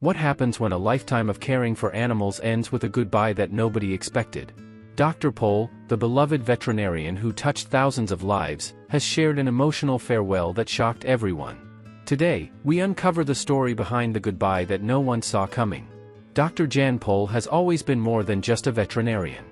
What happens when a lifetime of caring for animals ends with a goodbye that nobody expected? Dr. Pol, the beloved veterinarian who touched thousands of lives, has shared an emotional farewell that shocked everyone. Today, we uncover the story behind the goodbye that no one saw coming. Dr. Jan Pol has always been more than just a veterinarian.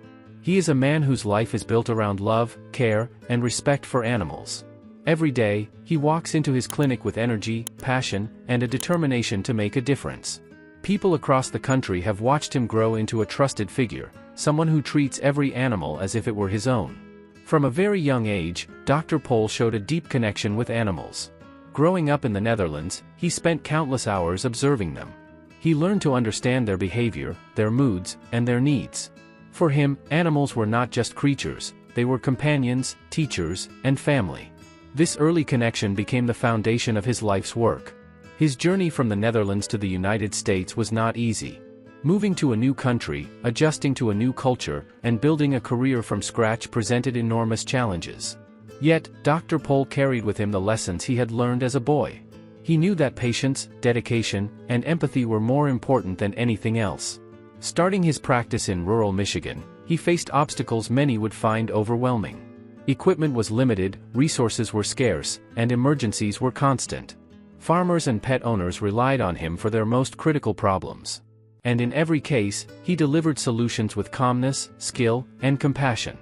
He is a man whose life is built around love, care, and respect for animals. Every day, he walks into his clinic with energy, passion, and a determination to make a difference. People across the country have watched him grow into a trusted figure, someone who treats every animal as if it were his own. From a very young age, Dr. Pol showed a deep connection with animals. Growing up in the Netherlands, he spent countless hours observing them. He learned to understand their behavior, their moods, and their needs. For him, animals were not just creatures, they were companions, teachers, and family. This early connection became the foundation of his life's work. His journey from the Netherlands to the United States was not easy. Moving to a new country, adjusting to a new culture, and building a career from scratch presented enormous challenges. Yet, Dr. Pol carried with him the lessons he had learned as a boy. He knew that patience, dedication, and empathy were more important than anything else. Starting his practice in rural Michigan, he faced obstacles many would find overwhelming. Equipment was limited, resources were scarce, and emergencies were constant. Farmers and pet owners relied on him for their most critical problems. And in every case, he delivered solutions with calmness, skill, and compassion.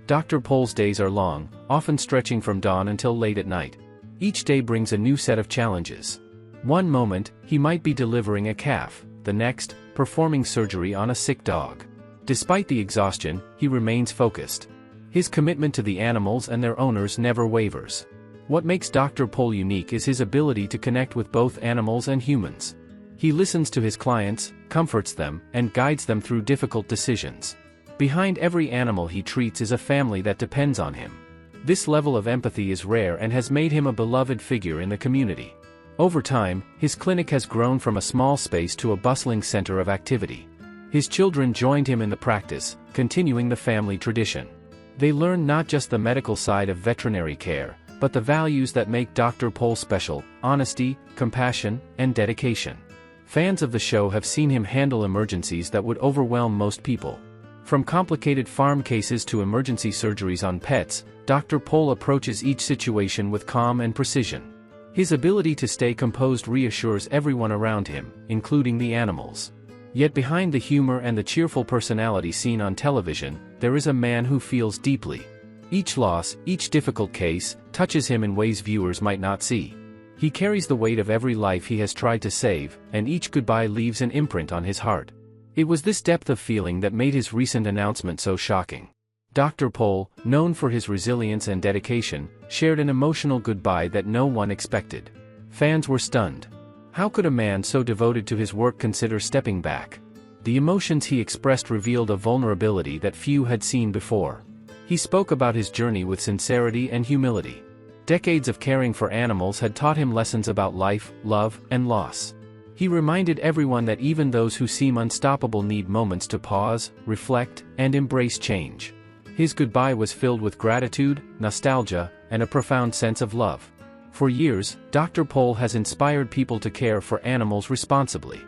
Dr. Pol's days are long, often stretching from dawn until late at night. Each day brings a new set of challenges. One moment, he might be delivering a calf, the next, performing surgery on a sick dog. Despite the exhaustion, he remains focused. His commitment to the animals and their owners never wavers. What makes Dr. Pol unique is his ability to connect with both animals and humans. He listens to his clients, comforts them, and guides them through difficult decisions. Behind every animal he treats is a family that depends on him. This level of empathy is rare and has made him a beloved figure in the community. Over time, his clinic has grown from a small space to a bustling center of activity. His children joined him in the practice, continuing the family tradition. They learn not just the medical side of veterinary care, but the values that make Dr. Pol special: honesty, compassion, and dedication. Fans of the show have seen him handle emergencies that would overwhelm most people. From complicated farm cases to emergency surgeries on pets, Dr. Pol approaches each situation with calm and precision. His ability to stay composed reassures everyone around him, including the animals. Yet behind the humor and the cheerful personality seen on television, there is a man who feels deeply. Each loss, each difficult case, touches him in ways viewers might not see. He carries the weight of every life he has tried to save, and each goodbye leaves an imprint on his heart. It was this depth of feeling that made his recent announcement so shocking. Dr. Pol, known for his resilience and dedication, shared an emotional goodbye that no one expected. Fans were stunned. How could a man so devoted to his work consider stepping back? The emotions he expressed revealed a vulnerability that few had seen before. He spoke about his journey with sincerity and humility. Decades of caring for animals had taught him lessons about life, love, and loss. He reminded everyone that even those who seem unstoppable need moments to pause, reflect, and embrace change. His goodbye was filled with gratitude, nostalgia, and a profound sense of love. For years, Dr. Pol has inspired people to care for animals responsibly.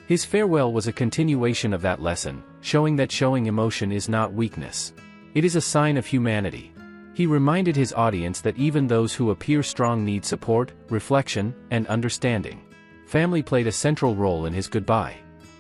His farewell was a continuation of that lesson, showing that showing emotion is not weakness. It is a sign of humanity. He reminded his audience that even those who appear strong need support, reflection, and understanding. Family played a central role in his goodbye.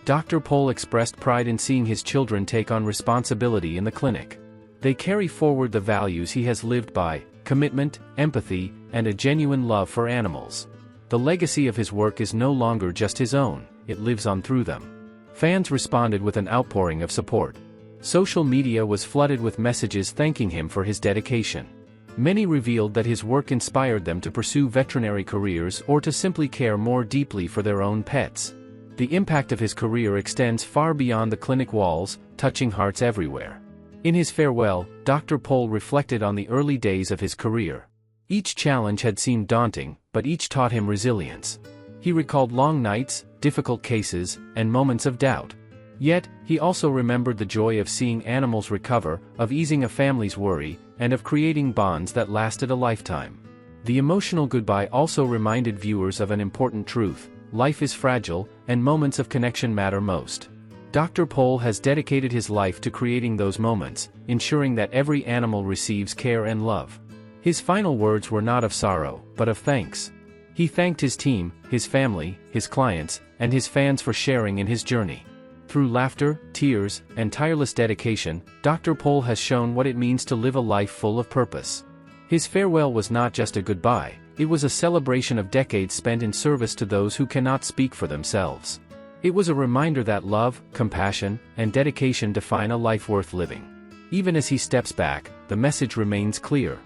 Dr. Pol expressed pride in seeing his children take on responsibility in the clinic. They carry forward the values he has lived by: commitment, empathy, and a genuine love for animals. The legacy of his work is no longer just his own, it lives on through them. Fans responded with an outpouring of support. Social media was flooded with messages thanking him for his dedication. Many revealed that his work inspired them to pursue veterinary careers or to simply care more deeply for their own pets. The impact of his career extends far beyond the clinic walls, touching hearts everywhere. In his farewell, Dr. Pol reflected on the early days of his career. Each challenge had seemed daunting, but each taught him resilience. He recalled long nights, difficult cases, and moments of doubt. Yet, he also remembered the joy of seeing animals recover, of easing a family's worry, and of creating bonds that lasted a lifetime. The emotional goodbye also reminded viewers of an important truth: life is fragile, and moments of connection matter most. Dr. Pol has dedicated his life to creating those moments, ensuring that every animal receives care and love. His final words were not of sorrow, but of thanks. He thanked his team, his family, his clients, and his fans for sharing in his journey. Through laughter, tears, and tireless dedication, Dr. Pol has shown what it means to live a life full of purpose. His farewell was not just a goodbye, it was a celebration of decades spent in service to those who cannot speak for themselves. It was a reminder that love, compassion, and dedication define a life worth living. Even as he steps back, the message remains clear.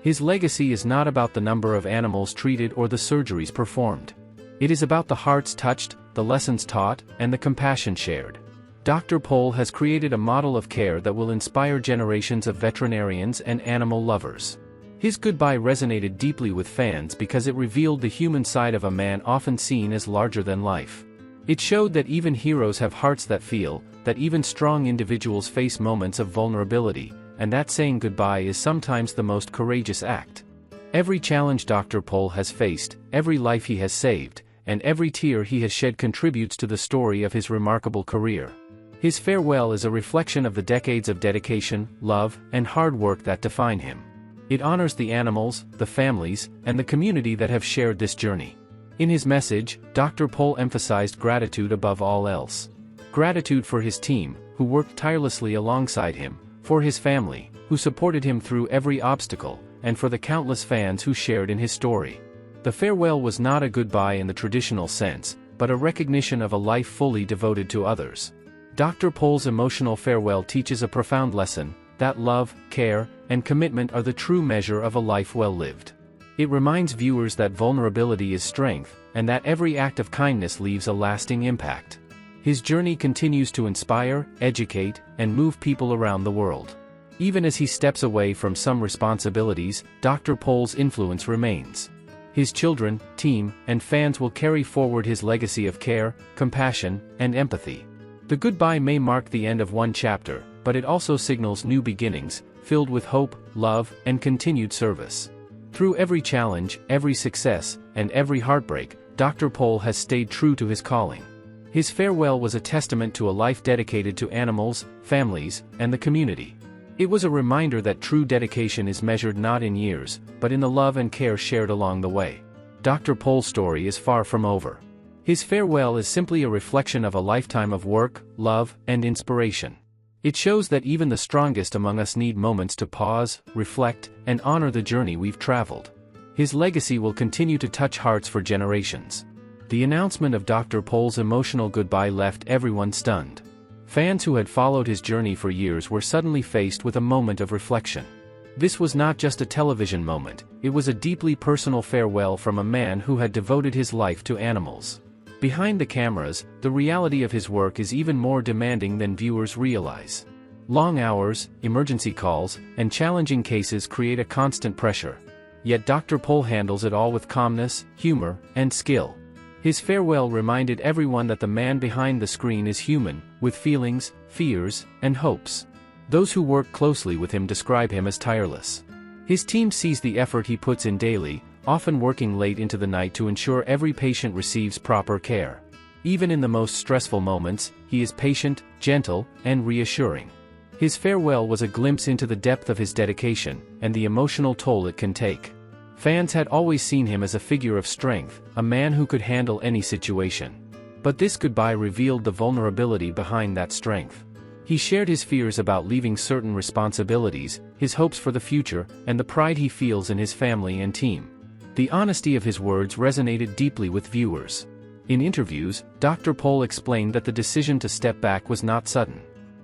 His legacy is not about the number of animals treated or the surgeries performed. It is about the hearts touched, the lessons taught, and the compassion shared. Dr. Pol has created a model of care that will inspire generations of veterinarians and animal lovers. His goodbye resonated deeply with fans because it revealed the human side of a man often seen as larger than life. It showed that even heroes have hearts that feel, that even strong individuals face moments of vulnerability, and that saying goodbye is sometimes the most courageous act. Every challenge Dr. Pol has faced, every life he has saved, and every tear he has shed contributes to the story of his remarkable career. His farewell is a reflection of the decades of dedication, love, and hard work that define him. It honors the animals, the families, and the community that have shared this journey. In his message, Dr. Pol emphasized gratitude above all else. Gratitude for his team, who worked tirelessly alongside him, for his family, who supported him through every obstacle, and for the countless fans who shared in his story. The farewell was not a goodbye in the traditional sense, but a recognition of a life fully devoted to others. Dr. Pol's emotional farewell teaches a profound lesson, that love, care, and commitment are the true measure of a life well lived. It reminds viewers that vulnerability is strength, and that every act of kindness leaves a lasting impact. His journey continues to inspire, educate, and move people around the world. Even as he steps away from some responsibilities, Dr. Pol's influence remains. His children, team, and fans will carry forward his legacy of care, compassion, and empathy. The goodbye may mark the end of one chapter, but it also signals new beginnings, filled with hope, love, and continued service. Through every challenge, every success, and every heartbreak, Dr. Pol has stayed true to his calling. His farewell was a testament to a life dedicated to animals, families, and the community. It was a reminder that true dedication is measured not in years, but in the love and care shared along the way. Dr. Pol's story is far from over. His farewell is simply a reflection of a lifetime of work, love, and inspiration. It shows that even the strongest among us need moments to pause, reflect, and honor the journey we've traveled. His legacy will continue to touch hearts for generations. The announcement of Dr. Pol's emotional goodbye left everyone stunned. Fans who had followed his journey for years were suddenly faced with a moment of reflection. This was not just a television moment, it was a deeply personal farewell from a man who had devoted his life to animals. Behind the cameras, the reality of his work is even more demanding than viewers realize. Long hours, emergency calls, and challenging cases create a constant pressure. Yet Dr. Pol handles it all with calmness, humor, and skill. His farewell reminded everyone that the man behind the screen is human, with feelings, fears, and hopes. Those who work closely with him describe him as tireless. His team sees the effort he puts in daily, often working late into the night to ensure every patient receives proper care. Even in the most stressful moments, he is patient, gentle, and reassuring. His farewell was a glimpse into the depth of his dedication, and the emotional toll it can take. Fans had always seen him as a figure of strength, a man who could handle any situation. But this goodbye revealed the vulnerability behind that strength. He shared his fears about leaving certain responsibilities, his hopes for the future, and the pride he feels in his family and team. The honesty of his words resonated deeply with viewers. In interviews, Dr. Pol explained that the decision to step back was not sudden.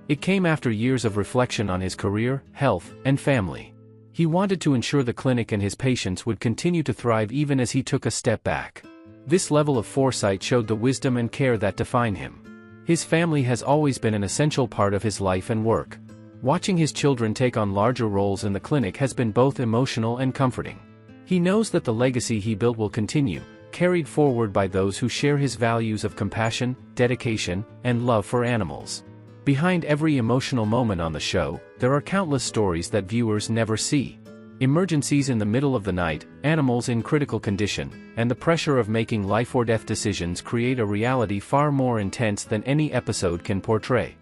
It came after years of reflection on his career, health, and family. He wanted to ensure the clinic and his patients would continue to thrive even as he took a step back. This level of foresight showed the wisdom and care that define him. His family has always been an essential part of his life and work. Watching his children take on larger roles in the clinic has been both emotional and comforting. He knows that the legacy he built will continue, carried forward by those who share his values of compassion, dedication, and love for animals. Behind every emotional moment on the show, there are countless stories that viewers never see. Emergencies in the middle of the night, animals in critical condition, and the pressure of making life-or-death decisions create a reality far more intense than any episode can portray.